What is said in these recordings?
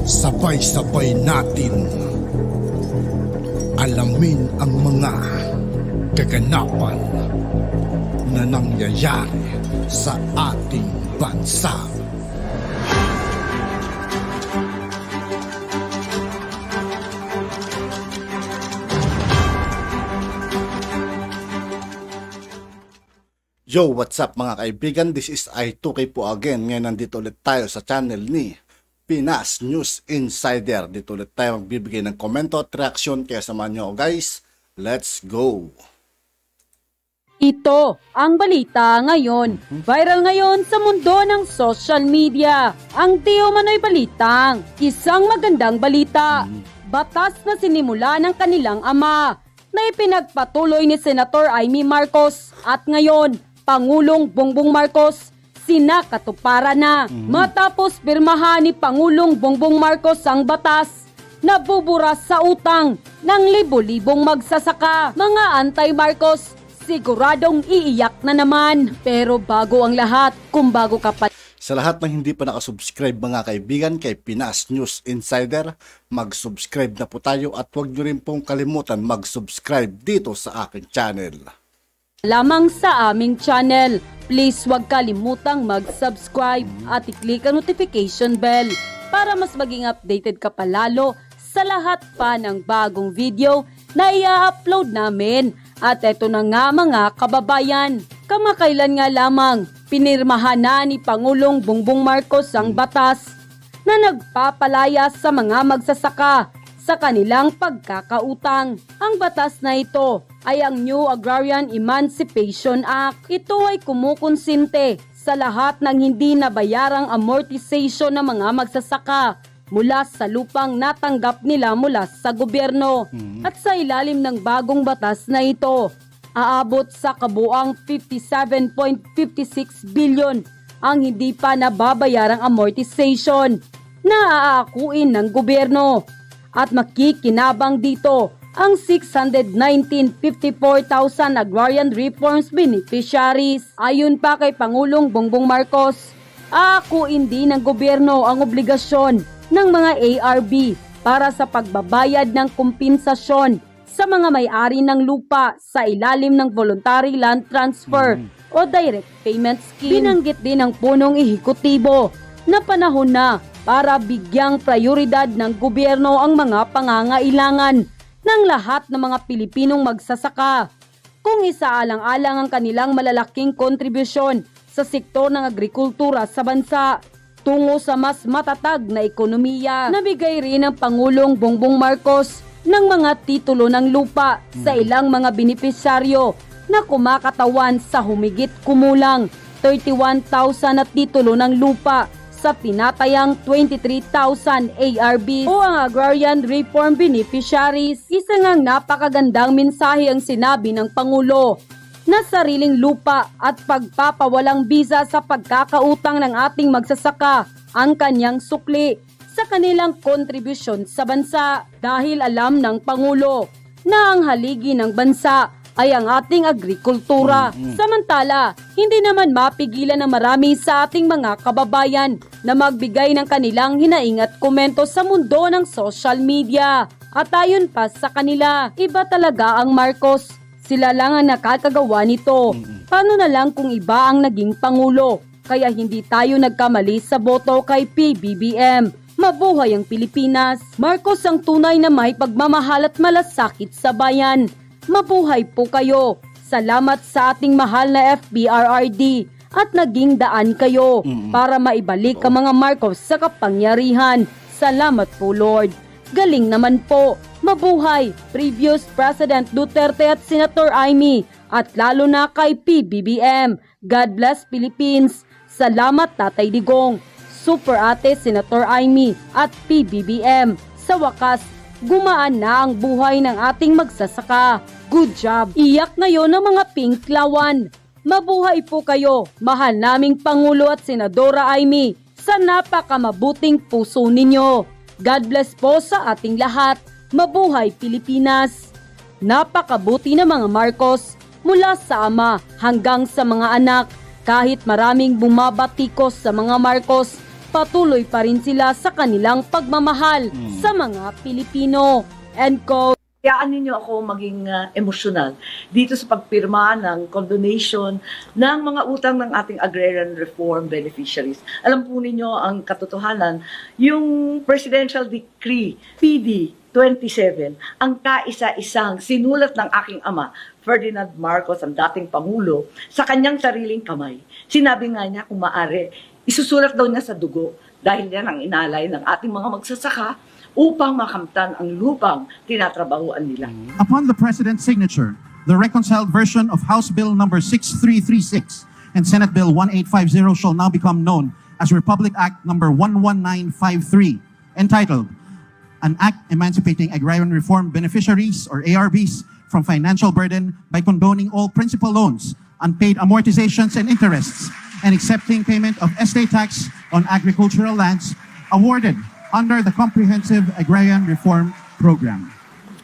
Sabay-sabay natin alamin ang mga kaganapan na nangyayari sa ating bansa. Yo, what's up mga kaibigan? This is I2K po again. Ngayon nandito ulit tayo sa channel ni Pinas News Insider. Dito ulit tayo magbibigay ng komento at reaksyon. Kaya samahan nyo guys. Let's go! Ito ang balita ngayon. Viral ngayon sa mundo ng social media. Ang di umano'y balitang isang magandang balita. Batas na sinimula ng kanilang ama na ipinagpatuloy ni Senator Amy Marcos at ngayon Pangulong Bongbong Marcos sinakatuparan na. Matapos pirmahan ni Pangulong Bongbong Marcos ang batas na buburas sa utang ng libo-libong magsasaka. Mga anti-Marcos siguradong iiyak na naman. Pero bago ang lahat, kung bago ka pa sa lahat ng hindi pa nakasubscribe mga kaibigan kay Pinas News Insider, mag-subscribe na po tayo at huwag nyo rin pong kalimutan mag-subscribe dito sa aking channel. Lamang sa aming channel, please huwag kalimutang mag-subscribe at i-click ang notification bell para mas maging updated ka palalo sa lahat pa ng bagong video na i-upload namin. At eto na nga mga kababayan, kamakailan nga lamang pinirmahan na ni Pangulong Bongbong Marcos ang batas na nagpapalaya sa mga magsasaka sa kanilang pagkakautang. Ang batas na ito ay ang New Agrarian Emancipation Act. Ito ay kumukonsinte sa lahat ng hindi nabayarang amortization ng mga magsasaka mula sa lupang natanggap nila mula sa gobyerno. At sa ilalim ng bagong batas na ito, aabot sa kabuang 57.56 billion ang hindi pa nababayarang amortization na aakuin ng gobyerno. At makikinabang dito ang 654,000 agrarian reforms beneficiaries. Ayon pa kay Pangulong Bongbong Marcos, aakuin din ng gobyerno ang obligasyon ng mga ARB para sa pagbabayad ng kompensasyon sa mga may-ari ng lupa sa ilalim ng Voluntary Land Transfer o Direct Payment Scheme. Binanggit din ng punong ehekutibo na panahon na para bigyang prioridad ng gobyerno ang mga pangangailangan ng lahat ng mga Pilipinong magsasaka. Kung isaalang-alang ang kanilang malalaking kontribusyon sa sektor ng agrikultura sa bansa tungo sa mas matatag na ekonomiya. Nabigay rin ng Pangulong Bongbong Marcos ng mga titulo ng lupa sa ilang mga benepisyaryo na kumakatawan sa humigit kumulang 31,000 na titulo ng lupa sa tinatayang 23,000 ARB o ang Agrarian Reform Beneficiaries. Isa ngang napakagandang mensahe ang sinabi ng Pangulo na sariling lupa at pagpapawalang bisa sa pagkakautang ng ating magsasaka ang kanyang sukli sa kanilang kontribusyon sa bansa. Dahil alam ng Pangulo na ang haligi ng bansa ay ang ating agrikultura. Samantala, hindi naman mapigilan ng marami sa ating mga kababayan na magbigay ng kanilang hinaing at komento sa mundo ng social media. At ayon pa sa kanila, iba talaga ang Marcos. Sila lang ang nakakagawa nito. Paano na lang kung iba ang naging Pangulo? Kaya hindi tayo nagkamali sa boto kay PBBM. Mabuhay ang Pilipinas. Marcos ang tunay na may pagmamahal at malasakit sa bayan. Mabuhay po kayo. Salamat sa ating mahal na FBRRD at naging daan kayo para maibalik ang mga Marcos sa kapangyarihan. Salamat po Lord. Galing naman po. Mabuhay previous President Duterte at Senator Amy at lalo na kay PBBM. God bless Philippines. Salamat Tatay Digong, Super Ate Senator Amy at PBBM. Sa wakas, gumaan na ang buhay ng ating magsasaka. Good job. Iyak ngayon ng mga Pinklawan. Mabuhay po kayo, mahal naming Pangulo at Senadora Amy, sa napakamabuting puso ninyo. God bless po sa ating lahat. Mabuhay Pilipinas. Napakabuti ng mga Marcos mula sa ama hanggang sa mga anak. Kahit maraming bumabatikos sa mga Marcos, patuloy pa rin sila sa kanilang pagmamahal sa mga Pilipino. End quote. Hayaan ninyo ako maging emosyonal dito sa pagpirma ng condonation ng mga utang ng ating agrarian reform beneficiaries. Alam po ninyo ang katotohanan, yung Presidential Decree PD 27, ang kaisa-isang sinulat ng aking ama, Ferdinand Marcos, ang dating Pangulo, sa kanyang sariling kamay. Sinabi nga niya kung maaari, isusulat daw niya sa dugo dahil yan ang inalay ng ating mga magsasaka upang makamtan ang lupang tinatrabahuan nila. Upon the President's signature, the reconciled version of House Bill number 6336 and Senate Bill 1850 shall now become known as Republic Act number 11953, entitled An Act Emancipating Agrarian Reform Beneficiaries or ARBs from Financial Burden by Condoning All Principal Loans, Unpaid Amortizations and Interests, and Accepting Payment of Estate Tax on Agricultural Lands awarded under the Comprehensive Agrarian Reform Program.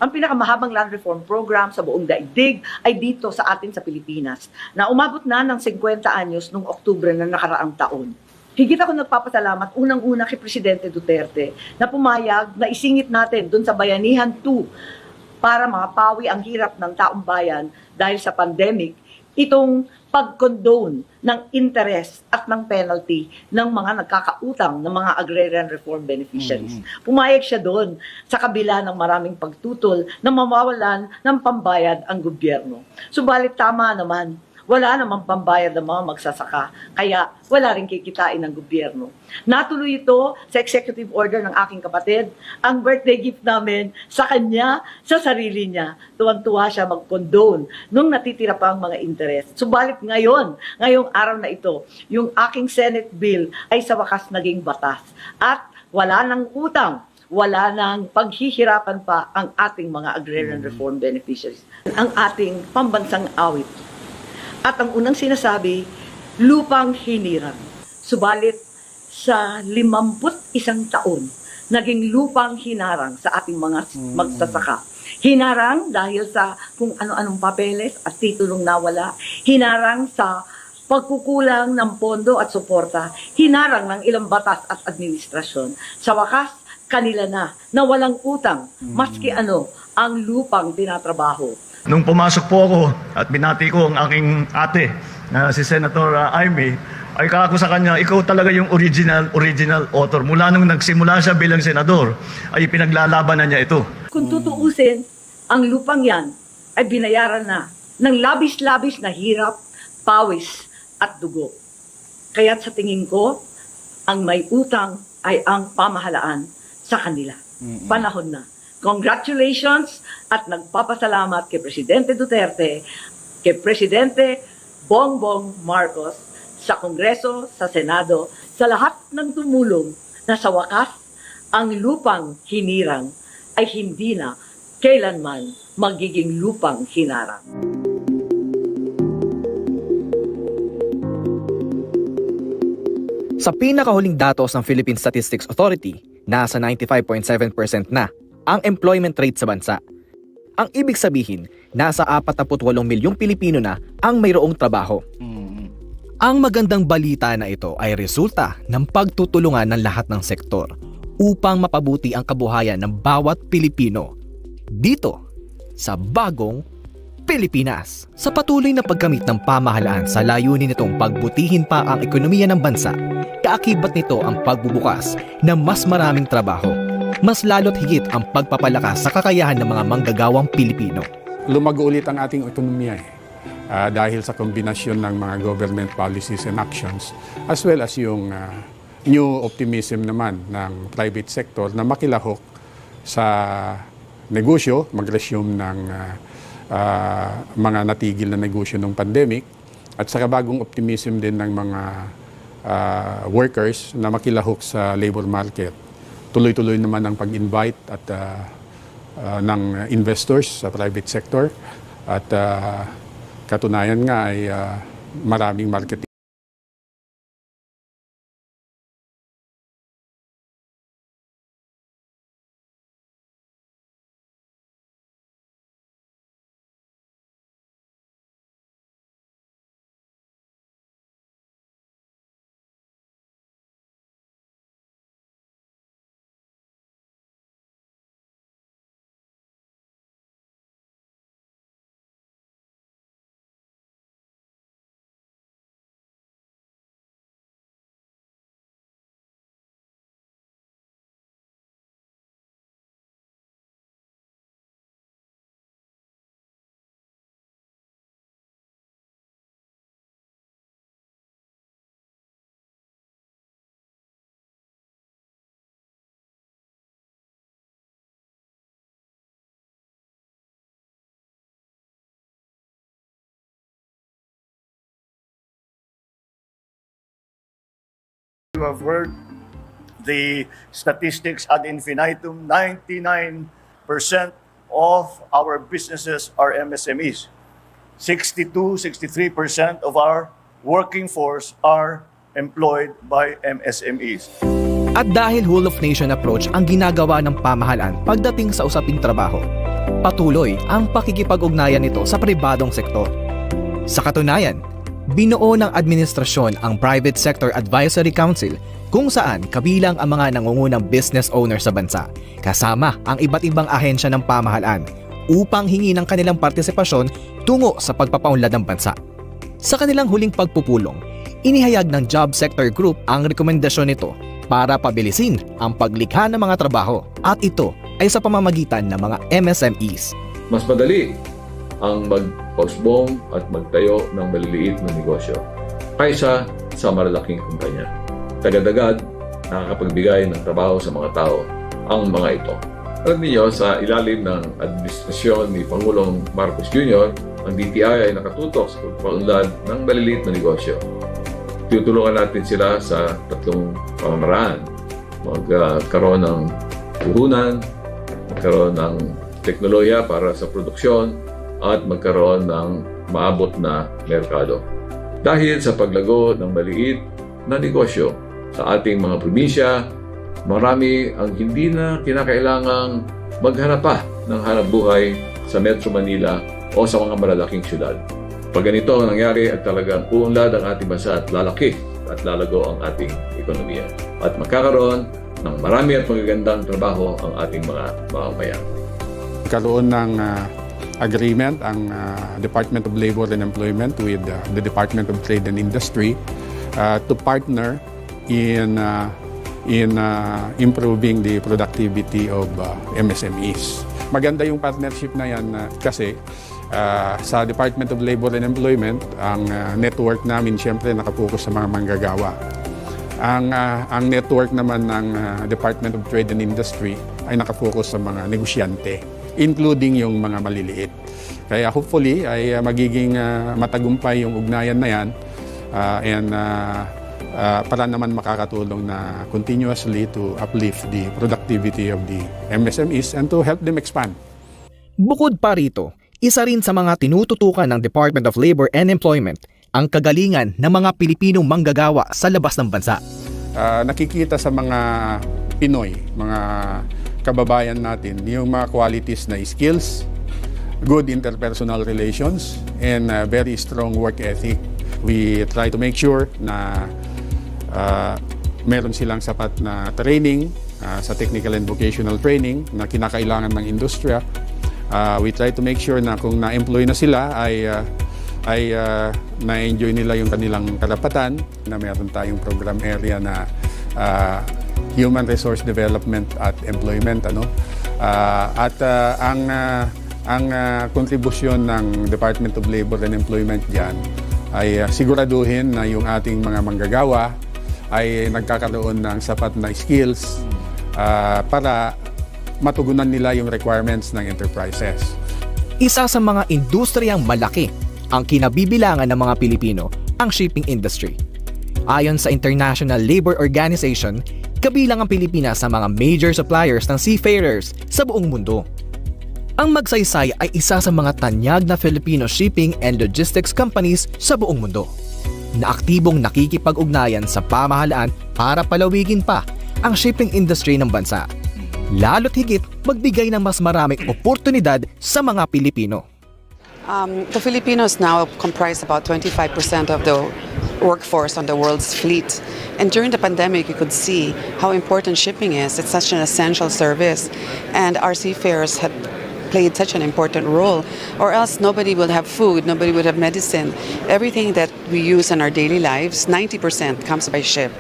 Ang pinakamahabang land reform program sa buong daigdig ay dito sa atin sa Pilipinas, na umabot na ng 50 anyos noong Oktubre na nakaraang taon. Higit ako nagpapasalamat unang-una kay Presidente Duterte na pumayag na isingit natin doon sa Bayanihan 2 para mapawi ang hirap ng taong bayan dahil sa pandemic, itong pag-condone ng interest at ng penalty ng mga nagkakautang ng mga agrarian reform beneficiaries. Pumayag siya doon sa kabila ng maraming pagtutol na mawawalan ng pambayad ang gobyerno. Subalit tama naman, wala namang pambayad ng mga magsasaka, kaya wala rin kikitain ng gobyerno. Natuloy ito sa executive order ng aking kapatid, ang birthday gift namin sa kanya, sa sarili niya. Tuwang-tuwa siya mag-condone nung natitira pa ang mga interest. Subalit ngayong araw na ito, yung aking Senate bill ay sa wakas naging batas. At wala nang utang, wala nang paghihirapan pa ang ating mga agrarian reform beneficiaries. Ang ating pambansang awit. At ang unang sinasabi, lupang hinirang. Subalit sa 51 taon, naging lupang hinarang sa ating mga magsasaka. Hinarang dahil sa kung ano-anong papeles at titulong nawala. Hinarang sa pagkukulang ng pondo at suporta. Hinarang ng ilang batas at administrasyon. Sa wakas, kanila na walang utang, maski ang lupang tinatrabaho. Nung pumasok po ako at binati ko ang aking ate na si Senator Amy, ay kako sa kanya, ikaw talaga yung original author. Mula nung nagsimula siya bilang senador, ay pinaglalaban na niya ito. Kung tutuusin, ang lupang yan ay binayaran na ng labis-labis na hirap, pawis at dugo. Kaya't sa tingin ko, ang may utang ay ang pamahalaan sa kanila. Panahon na. Congratulations at nagpapasalamat kay Presidente Duterte, kay Presidente Bongbong Marcos, sa Kongreso, sa Senado, sa lahat ng tumulong na sa wakas, ang lupang hinirang ay hindi na kailanman magiging lupang hinarang. Sa pinakahuling datos ng Philippine Statistics Authority, nasa 95.7% na ang employment rate sa bansa. Ang ibig sabihin, nasa 48 milyong Pilipino na ang mayroong trabaho. Ang magandang balita na ito ay resulta ng pagtutulungan ng lahat ng sektor upang mapabuti ang kabuhayan ng bawat Pilipino dito sa bagong Pilipinas. Sa patuloy na paggamit ng pamahalaan sa layunin nitong pagbutihin pa ang ekonomiya ng bansa, kaakibat nito ang pagbubukas ng mas maraming trabaho. Mas lalo't higit ang pagpapalakas sa kakayahan ng mga manggagawang Pilipino. Lumago ulit ang ating ekonomiya dahil sa kombinasyon ng mga government policies and actions as well as yung new optimism naman ng private sector na makilahok sa negosyo, mag-resume ng mga natigil na negosyo ng pandemic at saka bagong optimism din ng mga workers na makilahok sa labor market. Tuloy-tuloy naman ang pag-invite at ng investors sa private sector at katunayan nga ay maraming market you have heard the statistics ad infinitum, 99% of our businesses are MSMEs. 62-63% of our working force are employed by MSMEs. At dahil whole of nation approach ang ginagawa ng pamahalaan pagdating sa usaping trabaho, patuloy ang pakikipag-ugnayan nito sa pribadong sektor. Sa katunayan, binuo ng administrasyon ang Private Sector Advisory Council kung saan kabilang ang mga nangungunang business owner sa bansa, kasama ang iba't ibang ahensya ng pamahalaan upang hingi ng kanilang partisipasyon tungo sa pagpapaunlad ng bansa. Sa kanilang huling pagpupulong, inihayag ng Job Sector Group ang rekomendasyon nito para pabilisin ang paglikha ng mga trabaho at ito ay sa pamamagitan ng mga MSMEs. Mas madali ang mag-postpone at magtayo ng maliliit na negosyo kaysa sa malalaking kumpanya. Tagad-agad nakakapagbigay ng trabaho sa mga tao ang mga ito. Alam niyo, sa ilalim ng administrasyon ni Pangulong Marcos Jr., ang DTI ay nakatutok sa pagpaunlad ng maliliit na negosyo. Tutulungan natin sila sa tatlong pamamaraan. Magkaroon ng puhunan, magkaroon ng teknolohiya para sa produksyon, at magkaroon ng maabot na merkado. Dahil sa paglago ng maliit na negosyo sa ating mga probinsya, marami ang hindi na kinakailangang maghanap pa ng hanapbuhay sa Metro Manila o sa mga malalaking syudad. Pag ganito ang nangyari at talagang uunlad ang ating bansa at lalaki at lalago ang ating ekonomiya. At magkakaroon ng marami at magagandang trabaho ang ating mga mamamayan. Karoon ng agreement ang Department of Labor and Employment with the Department of Trade and Industry to partner in improving the productivity of MSMEs. Maganda yung partnership na yan kasi sa Department of Labor and Employment, ang network namin siyempre nakapokus sa mga manggagawa. Ang network naman ng Department of Trade and Industry ay nakapokus sa mga negosyante, including yung mga maliliit. Kaya hopefully ay magiging matagumpay yung ugnayan na yan para naman makakatulong na continuously to uplift the productivity of the MSMEs and to help them expand. Bukod pa rito, isa rin sa mga tinututukan ng Department of Labor and Employment ang kagalingan ng mga Pilipinong manggagawa sa labas ng bansa. Nakikita sa mga Pinoy, mga kababayan natin, yung mga qualities na skills, good interpersonal relations, and very strong work ethic. We try to make sure na meron silang sapat na training sa technical and vocational training na kinakailangan ng industriya. We try to make sure na kung na-employ na sila ay na-enjoy nila yung kanilang karapatan, na meron tayong program area na Human Resource Development at Employment. Ang kontribusyon ng Department of Labor and Employment diyan ay siguraduhin na yung ating mga manggagawa ay nagkakaroon ng sapat na skills para matugunan nila yung requirements ng enterprises. Isa sa mga industriyang malaki ang kinabibilangan ng mga Pilipino, ang shipping industry. Ayon sa International Labour Organization, kabilang ang Pilipinas sa mga major suppliers ng seafarers sa buong mundo. Ang Magsaysay ay isa sa mga tanyag na Filipino shipping and logistics companies sa buong mundo na aktibong nakikipag-ugnayan sa pamahalaan para palawigin pa ang shipping industry ng bansa. Lalo't higit magbigay ng mas maraming oportunidad sa mga Pilipino. The Filipinos now comprise about 25% of the workforce on the world's fleet. And during the pandemic, you could see how important shipping is. It's such an essential service. And our seafarers had played such an important role, or else nobody would have food, nobody would have medicine. Everything that we use in our daily lives, 90% comes by ship.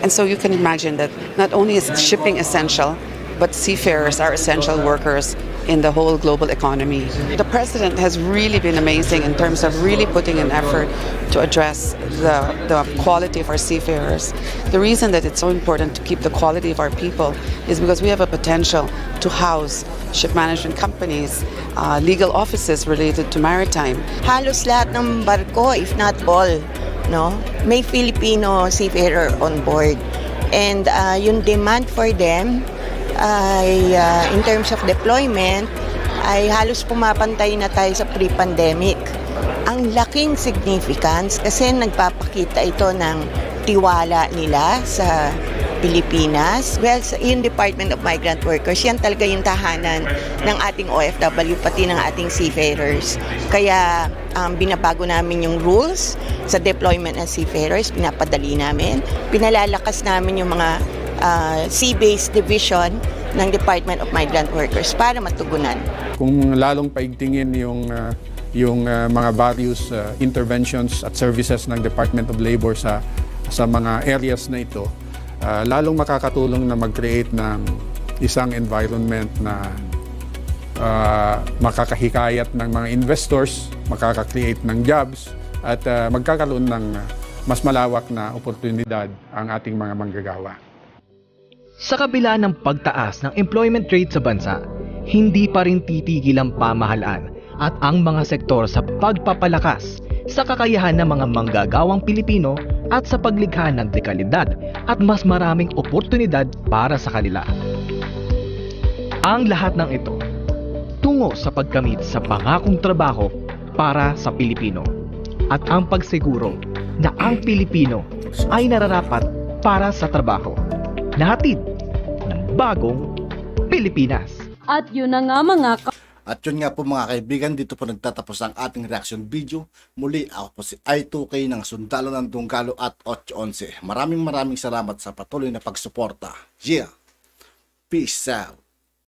And so you can imagine that not only is shipping essential, but seafarers are essential workers in the whole global economy. The President has really been amazing in terms of really putting an effort to address the quality of our seafarers. The reason that it's so important to keep the quality of our people is because we have a potential to house ship management companies, legal offices related to maritime. Halos lahat ng barko, if not all, no? May Filipino seafarer on board. And yung demand for them ay in terms of deployment ay halos pumapantay na tayo sa pre-pandemic. Ang laking significance kasi nagpapakita ito ng tiwala nila sa Pilipinas. Well, yung Department of Migrant Workers, yan talaga yung tahanan ng ating OFW, pati ng ating seafarers. Kaya binabago namin yung rules sa deployment ng seafarers, pinapadali namin. Pinalalakas namin yung mga sea-based division ng Department of Migrant Workers para matugunan. Kung lalong paigtingin yung mga various interventions at services ng Department of Labor sa mga areas na ito, lalong makakatulong na mag-create ng isang environment na makakahikayat ng mga investors, makaka-create ng jobs, at magkakaroon ng mas malawak na oportunidad ang ating mga manggagawa. Sa kabila ng pagtaas ng employment rate sa bansa, hindi pa rin titigil ang pamahalaan at ang mga sektor sa pagpapalakas sa kakayahan ng mga manggagawang Pilipino at sa paglikha ng dekalidad at mas maraming oportunidad para sa kanila. Ang lahat ng ito tungo sa pagkamit sa pangakong trabaho para sa Pilipino at ang pagsiguro na ang Pilipino ay nararapat para sa trabaho na hatid ng bagong Pilipinas. At yun na nga mga At yun nga po mga kaibigan, dito po nagtatapos ang ating reaction video. Muli ako po si I2K ng Sundalo ng Tunggalo at 811. Maraming salamat sa patuloy na pagsuporta. Yeah! Peace out!